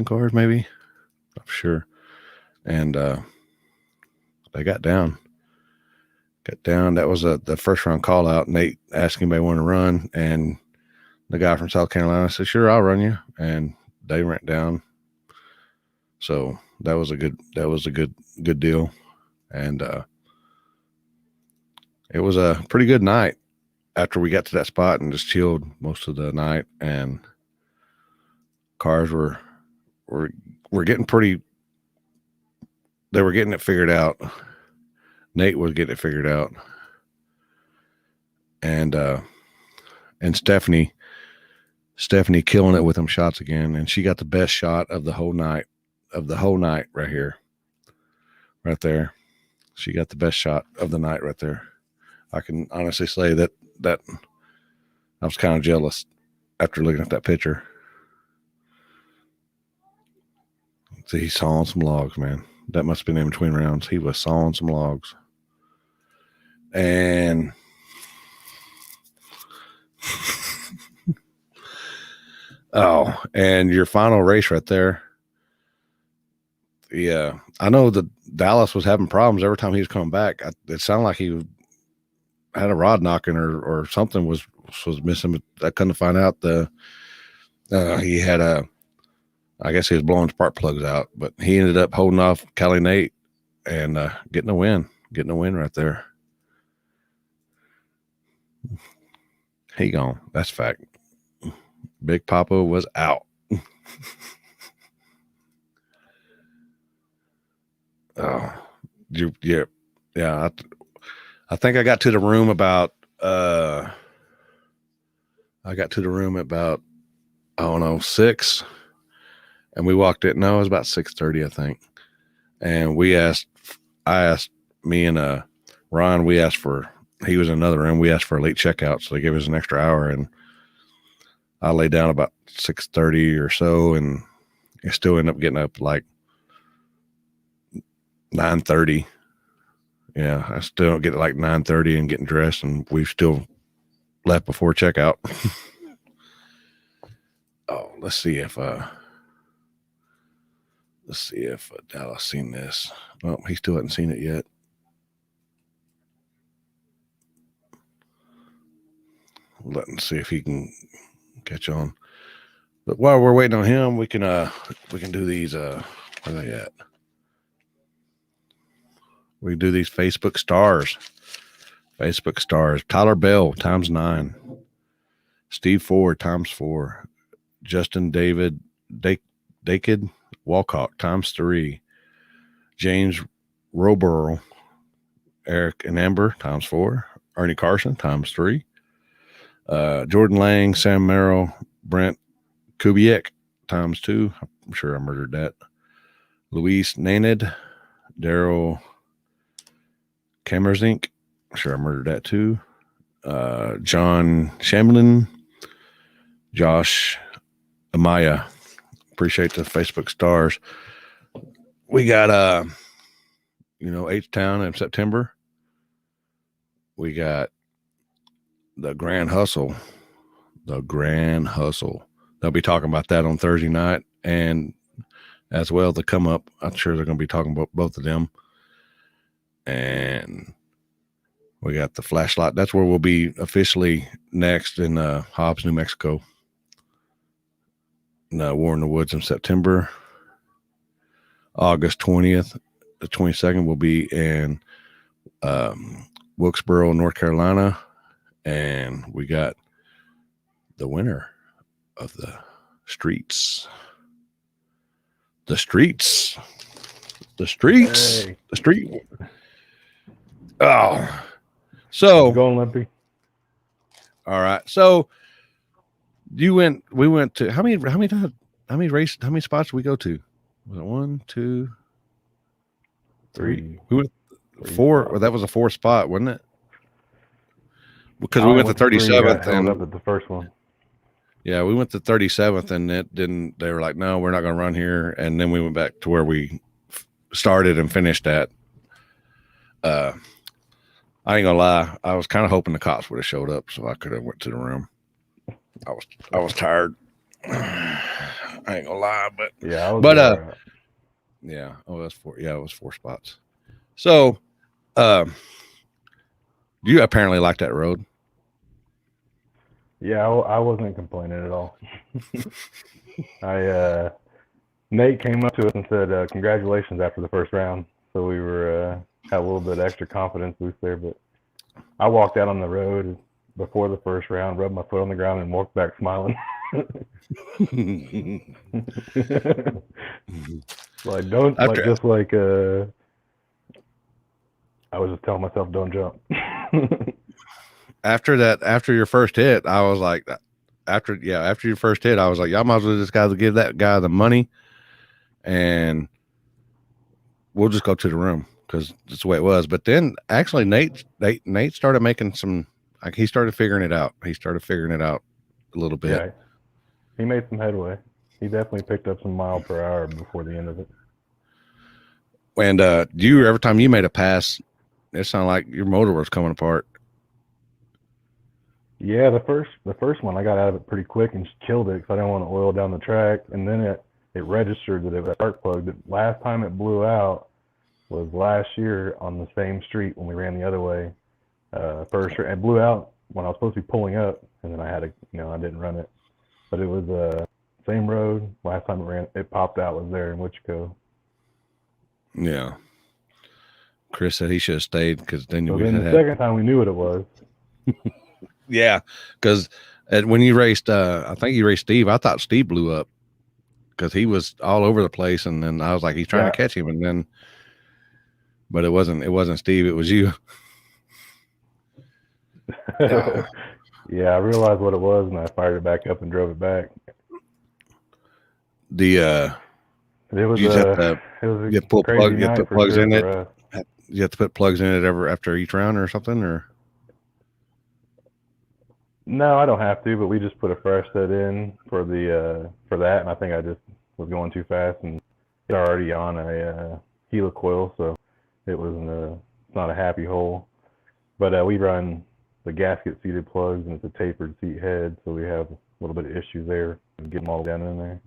cars maybe, I'm sure. And they got down. That was the first round call out. Nate asked anybody want to run, and the guy from South Carolina said, "Sure, I'll run you." And they went down. So that was a good deal. And it was a pretty good night after we got to that spot and just chilled most of the night. And cars were getting pretty. They were getting it figured out. Nate was getting it figured out, and Stephanie killing it with them shots again, and she got the best shot of the whole night right here, right there. She got the best shot of the night right there. I can honestly say that I was kind of jealous after looking at that picture. See, he's hauling some logs, man. That must have been in between rounds. He was sawing some logs. And oh, and your final race right there. Yeah, I know that Dallas was having problems every time he was coming back. It sounded like he had a rod knocking or something was missing. But I couldn't find out he had I guess he was blowing spark plugs out, but he ended up holding off Cali Nate and getting a win right there. He gone. That's fact. Big Papa was out. Oh, yeah. I think I got to the room about I don't know 6, and we walked in. No, it was about 6:30, I think. And I asked me and Ron. He was in another room. We asked for a late checkout, so they gave us an extra hour, and I lay down about 6:30 or so, and I still end up getting up like 9:30. Yeah, I still don't get like 9:30 and getting dressed, and we've still left before checkout. Oh, let's see if Dallas seen this. Oh, he still hasn't seen it yet. Let's see if he can catch on. But while we're waiting on him, we can do these. Where are they at? We do these Facebook stars. Tyler Bell ×9. Steve Ford ×4. Justin David Dakid Walcott ×3. James Roburl, Eric and Amber ×4. Ernie Carson ×3. Jordan Lang, Sam Merrill, Brent Kubiak ×2. I'm sure I murdered that. Luis Naned, Daryl Kamerzink. I'm sure I murdered that too. John Shamlin, Josh Amaya. Appreciate the Facebook stars. We got H-Town in September. We got the Grand Hustle. They'll be talking about that on Thursday night, and as well the Come Up. I'm sure they're going to be talking about both of them. And we got the Flashlight. That's where we'll be officially next in Hobbs, New Mexico. War in the Woods in September. August 20th, the 22nd, we'll be in Wilkesboro, North Carolina. And we got the winner of the streets. The street. Oh, so going limpy. All right. So we went to how many spots did we go to? Was it 1, 2, 3? We went 4. Or that was a 4th spot, wasn't it? Because we went to 37th and up at the first one. Yeah, we went to 37th and it didn't. They were like, no, we're not going to run here. And then we went back to where we started and finished at. I ain't gonna lie, I was kind of hoping the cops would have showed up so I could have went to the room. I was tired. I ain't gonna lie, but yeah, yeah, oh, that's 4. Yeah, it was 4 spots. So, you apparently like that road. Yeah, I wasn't complaining at all. Nate came up to us and said, "Congratulations" after the first round. So we were had a little bit of extra confidence boost there. But I walked out on the road before the first round, rubbed my foot on the ground, and walked back smiling. I was just telling myself, don't jump. After your first hit, I was like, after your first hit, I was like, y'all might as well just give that guy the money, and we'll just go to the room because that's the way it was. But then actually, Nate started making some. Like, he started figuring it out. He started figuring it out a little bit. Yeah, he made some headway. He definitely picked up some mile per hour before the end of it. And every time you made a pass, it sounded like your motor was coming apart. Yeah, the first one I got out of it pretty quick and just killed it because I didn't want to oil down the track. And then it registered that it was a spark plug. The last time it blew out was last year on the same street when we ran the other way. First, it blew out when I was supposed to be pulling up, and then I had to, I didn't run it. But it was same road. Last time it popped out was there in Wichita. Yeah. Chris said he should have stayed because then So we then had the second time we knew what it was. Yeah, because when you raced, I think you raced Steve. I thought Steve blew up because he was all over the place, and then I was like, he's trying to catch him, and then, but it wasn't Steve. It was you. Yeah, I realized what it was, and I fired it back up and drove it back. It was you have to put plugs in it. You have to put plugs in it after each round or something, or. No, I don't have to, but we just put a fresh set in for that, and I think I just was going too fast and it already on a helicoil, so it wasn't it's not a happy hole. But we run the gasket seated plugs, and it's a tapered seat head, so we have a little bit of issues there and get them all down in there.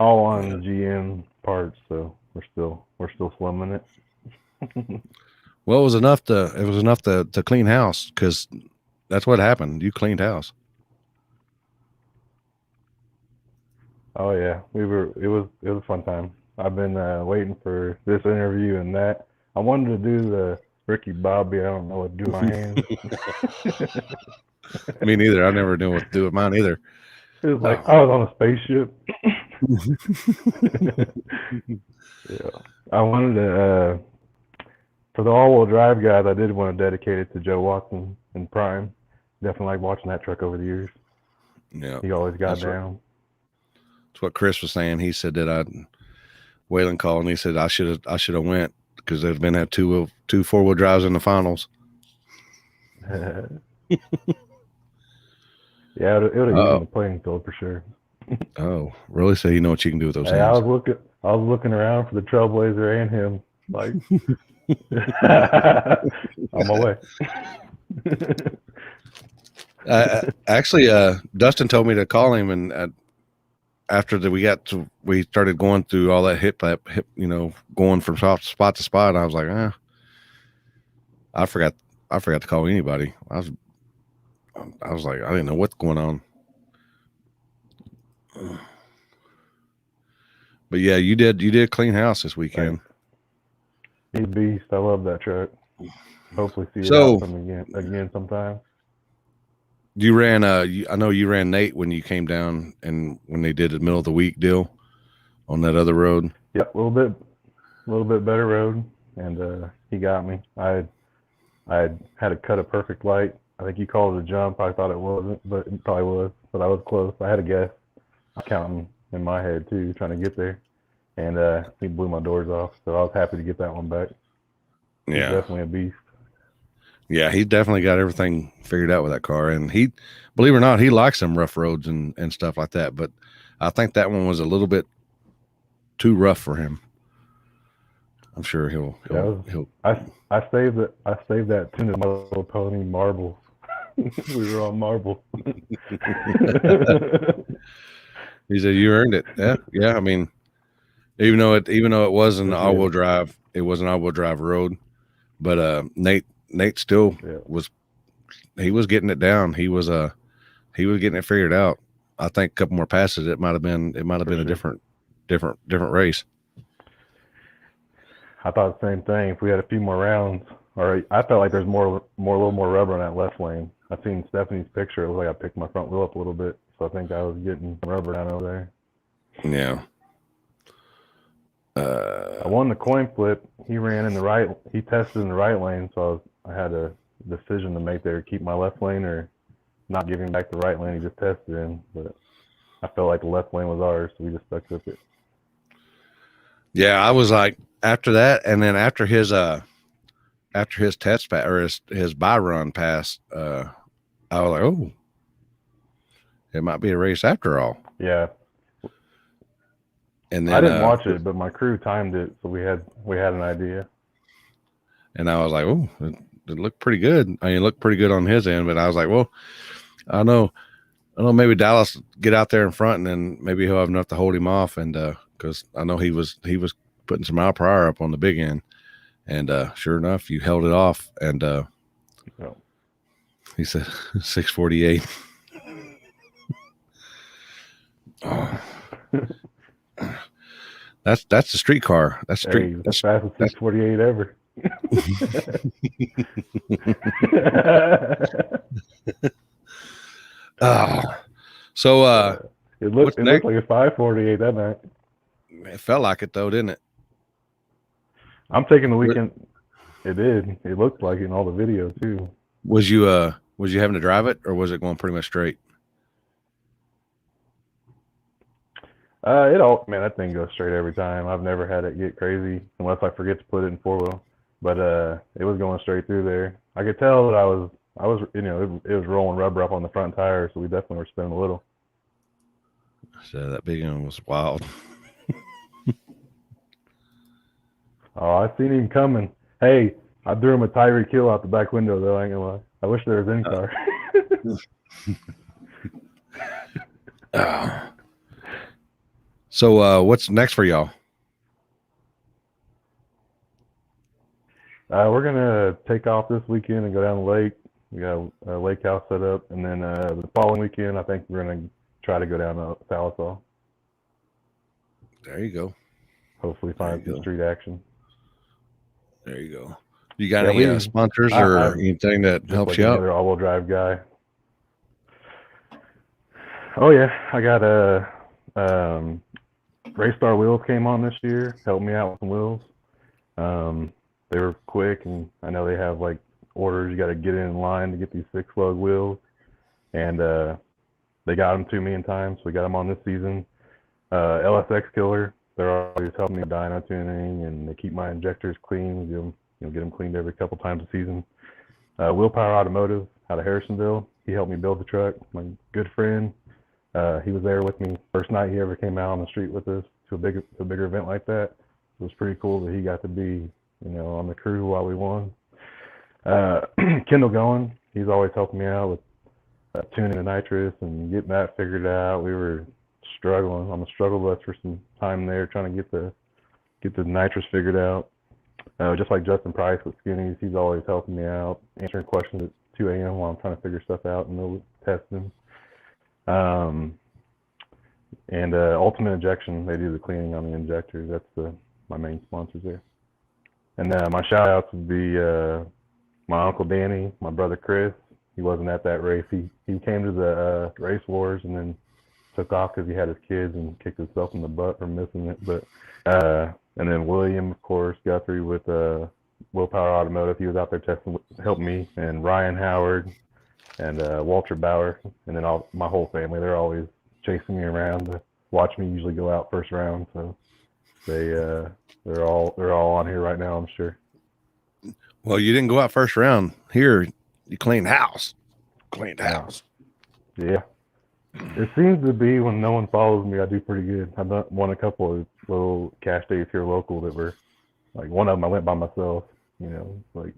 All on GM parts, so we're still slumming it. Well, it was enough to clean house because. That's what happened. You cleaned house. Oh yeah, it was a fun time. I've been waiting for this interview and that. I wanted to do the Ricky Bobby. I don't know what to do with my hands. Me neither. I never knew what to do with mine either. It was like I was on a spaceship. Yeah, I wanted to. For the all-wheel drive guys, I did want to dedicate it to Joe Watson in Prime. Definitely like watching that truck over the years. Yeah, he always got down. That's what Chris was saying. He said that Waylon called and he said I should have went because there's been that two 4-wheel drives in the finals. Yeah, it would have eaten the playing field for sure. Oh, really? So you know what you can do with those hands? I was looking around for the Trailblazer and him, like on my way. Actually, Dustin told me to call him, and after we started going through all that hip, going from spot to spot. I was like, I forgot to call anybody. I was like, I didn't know what's going on. But yeah, you did clean house this weekend. He's a beast. I love that truck. Hopefully see it out from again sometime. You ran I know you ran Nate when you came down and when they did the middle of the week deal on that other road. Yeah, a little bit better road, and he got me. I had to cut a perfect light. I think you called it a jump. I thought it wasn't, but it probably was. But I was close. I had a guess. I'm counting in my head too, trying to get there, and he blew my doors off. So I was happy to get that one back. Yeah, he's definitely a beast. Yeah, he's definitely got everything figured out with that car, and he, believe it or not, he likes some rough roads and stuff like that. But I think that one was a little bit too rough for him. I'm sure he'll. I saved that tune of My Little Pony marbles. We were on marbles. He said you earned it. Yeah. I mean, even though it was an all-wheel drive, it was an all-wheel drive road. But Nate still was. He was getting it down. He was getting it figured out. I think a couple more passes, it might have been a different race. I thought the same thing. If we had a few more rounds, or I felt like there's a little more rubber on that left lane. I seen Stephanie's picture. It was like I picked my front wheel up a little bit, so I think I was getting rubber down over there. Yeah. I won the coin flip. He ran in the right. He tested in the right lane, so I had a decision to make there: keep my left lane or not give him back the right lane he just tested in. But I felt like the left lane was ours, so we just stuck with it. Yeah, I was like after that, and then after his test pass or his by run pass, I was like, oh, it might be a race after all. Yeah. And I then didn't watch it, but my crew timed it, so we had an idea. And I was like, oh, it looked pretty good. I mean, it looked pretty good on his end, but I was like, well, I know maybe Dallas get out there in front, and then maybe he'll have enough to hold him off. And because I know he was putting some mile per hour up on the big end, and sure enough, you held it off. And he said 648. Oh. That's the street car. That's street. Hey, that's fastest 648 ever. So it looked like a 548 that night. It felt like it though, didn't it? I'm taking the weekend. It did. It looked like it in all the videos too. Was you having to drive it, or was it going pretty much straight? That thing goes straight every time. I've never had it get crazy unless I forget to put it in 4-wheel. But it was going straight through there. I could tell that I was it was rolling rubber up on the front tire, so we definitely were spinning a little. So that big one was wild. Oh, I seen him coming. Hey, I threw him a Tyree kill out the back window though, I ain't gonna lie. I wish there was any car. So what's next for y'all? We're gonna take off this weekend and go down the lake. We got a lake house set up, and then the following weekend, I think we're gonna try to go down to Salisaw. There you go. Hopefully, find some street action. There you go. You got any sponsors or anything that helps you out? Another all-wheel drive guy. Oh yeah, I got a Raystar wheels came on this year. Helped me out with some wheels. They were quick, and I know they have like orders. You got to get in line to get these 6-lug wheels, and they got them to me in time, so we got them on this season. LSX Killer, they're always helping me with dyno tuning, and they keep my injectors clean. Get them cleaned every couple times a season. Willpower Automotive out of Harrisonville, he helped me build the truck. My good friend, he was there with me first night he ever came out on the street with us to a bigger event like that. It was pretty cool that he got to be, on the crew while we won. Kendall going, he's always helping me out with tuning the nitrous and getting that figured out. We were struggling. I'm a struggle bus for some time there, trying to get the nitrous figured out. Just like Justin Price with Skinnies, he's always helping me out, answering questions at 2 a.m. while I'm trying to figure stuff out and testing. And Ultimate Injection, they do the cleaning on the injectors. That's my main sponsors there. And my shout outs would be my Uncle Danny, my brother Chris. He wasn't at that race. He came to the race wars and then took off because he had his kids and kicked himself in the butt for missing it. But and then William, of course, Guthrie with Willpower Automotive. He was out there testing, helped me, and Ryan Howard and Walter Bauer, and then my whole family. They're always chasing me around to watch me usually go out first round. So they're all on here right now, I'm sure. Well, you didn't go out first round. Here, you cleaned house. Yeah. It seems to be when no one follows me, I do pretty good. I've won a couple of little cash days here local that were like, one of them I went by myself. Like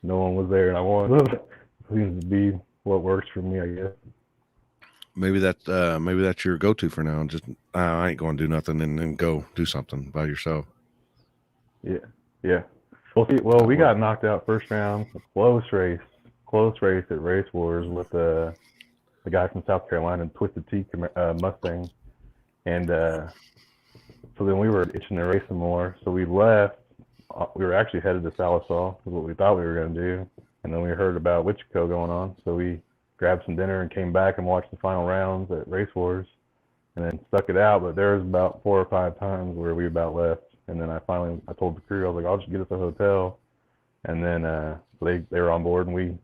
no one was there and I won. Seems to be what works for me, I guess. Maybe that's your go-to for now. Just I ain't going to do nothing, and then go do something by yourself. Yeah. Well, we got knocked out first round. A close race at Race Wars with the guy from South Carolina, Twisted T Mustang, and so then we were itching to race some more. So we left. We were actually headed to Salisaw, was what we thought we were going to do, and then we heard about Wichita going on. So we grabbed some dinner and came back and watched the final rounds at Race Wars, and then stuck it out. But there was about 4 or 5 times where we about left, and then I told the crew, I was like, I'll just get us a hotel, and then they were on board, and we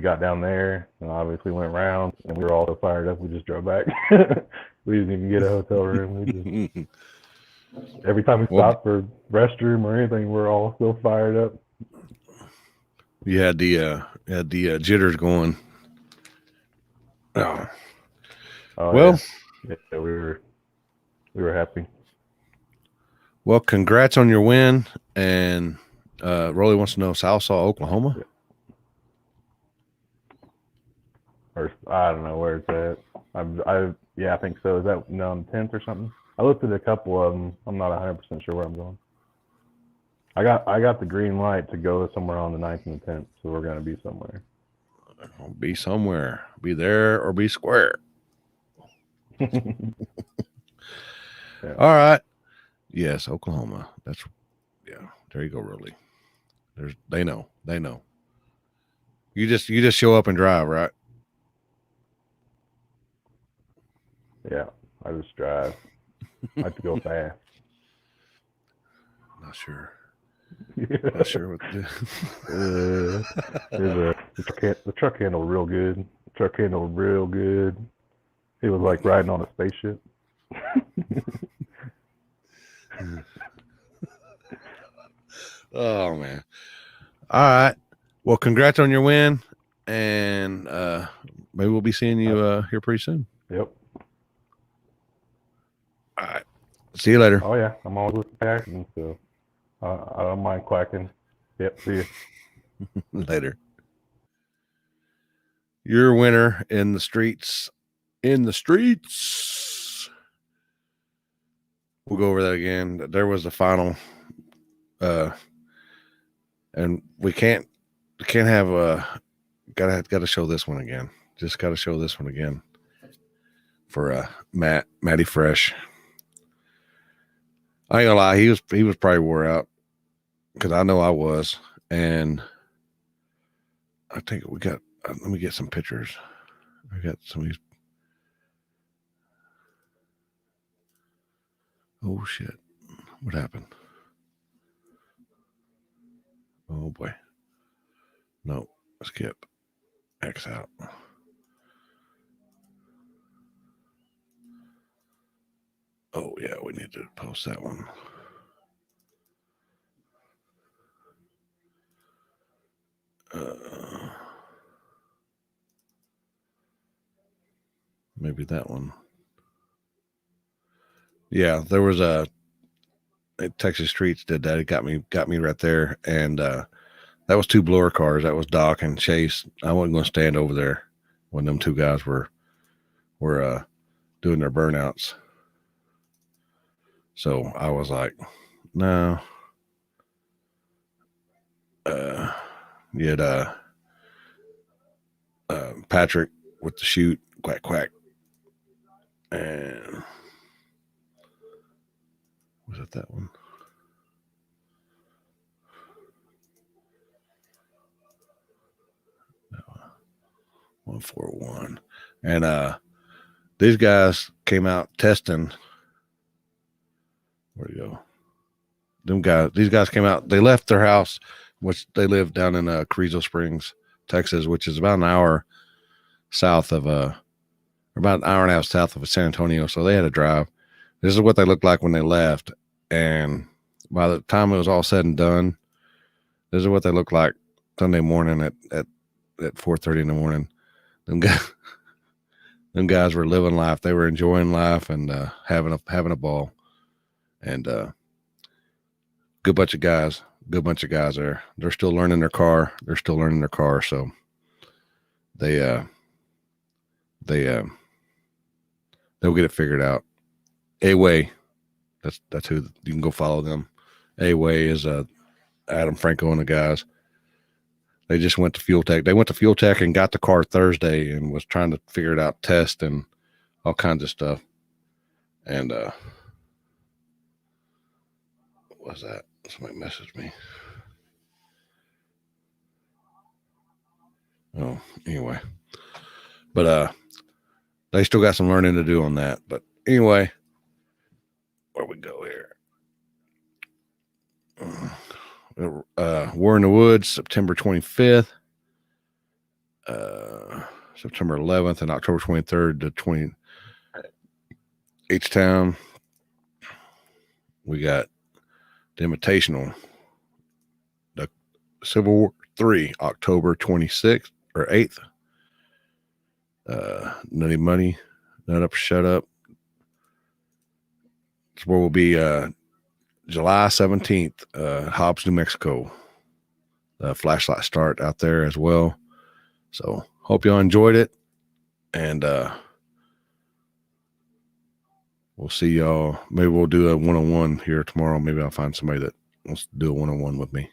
got down there and obviously went round, and we were all so fired up we just drove back. We didn't even get a hotel room. Every time we stopped for restroom or anything, we're all so fired up. You had the jitters going. Oh. Well, yeah, we were happy. Well, congrats on your win. And Rolly wants to know Southsaw, Oklahoma. Or I don't know where it's at. Yeah, I think so. Is that on the 10th or something? I looked at a couple of them. I'm not 100% sure where I'm going. I got the green light to go somewhere on the 9th and the 10th, so we're gonna be somewhere. Be somewhere. Be there or be square. Yeah. All right. Yes, Oklahoma. That's there you go, Rolly. They know. You just show up and drive, right? Yeah, I just drive. I have to go fast. Not sure. Yeah. Not sure what to do. The truck handled real good. It was like riding on a spaceship. Oh man. All right. Well, congrats on your win. And maybe we'll be seeing you here pretty soon. Yep. All right. See you later. Oh yeah, I'm always with the passion, so I don't mind quacking. Yep. See you. Later. Your winner in the streets. We'll go over that again. There was the final. And we can't have gotta show this one again. Just gotta show this one again for Matty Fresh. I ain't gonna lie, he was probably wore out because I know I was, and I think we got. Let me get some pictures. I got some of these. Oh shit! What happened? Oh boy! No, skip. X out. Oh yeah, we need to post that one. Maybe that one. Yeah, there was Texas Streets did that. It got me right there, and that was two blower cars. That was Doc and Chase. I wasn't going to stand over there when them two guys were doing their burnouts. So I was like, no. You had Patrick with the shoot, quack quack, and was it that one? No, 141, and these guys came out testing. Where'd he go? These guys came out. They left their house, which they live down in Carrizo Springs, Texas, which is about an hour south of about an hour and a half south of San Antonio. So they had to drive. This is what they looked like when they left, and by the time it was all said and done, this is what they looked like Sunday morning at 4:30 in the morning. Them guys were living life. They were enjoying life and having a ball. And good bunch of guys there. They're still learning their car. So they'll get it figured out. A-Way, that's who you can go follow them. A-Way is Adam Franco and the guys. They just went to Fuel Tech. They went to Fuel Tech and got the car Thursday and was trying to figure it out, test and all kinds of stuff. And what was that? Somebody messaged me. Oh, anyway. But they still got some learning to do on that. But anyway, where we go here. War in the Woods, September 25th, September 11th, and October 23rd to 20. H-Town. We got the Invitational, the Civil War 3, October 26th or 8th. Nutty Money, Nut Up, Shut Up. It's where we'll be July 17th, Hobbs, New Mexico. Flashlight start out there as well. So hope y'all enjoyed it. And we'll see y'all. Maybe we'll do a one-on-one here tomorrow. Maybe I'll find somebody that wants to do a one-on-one with me.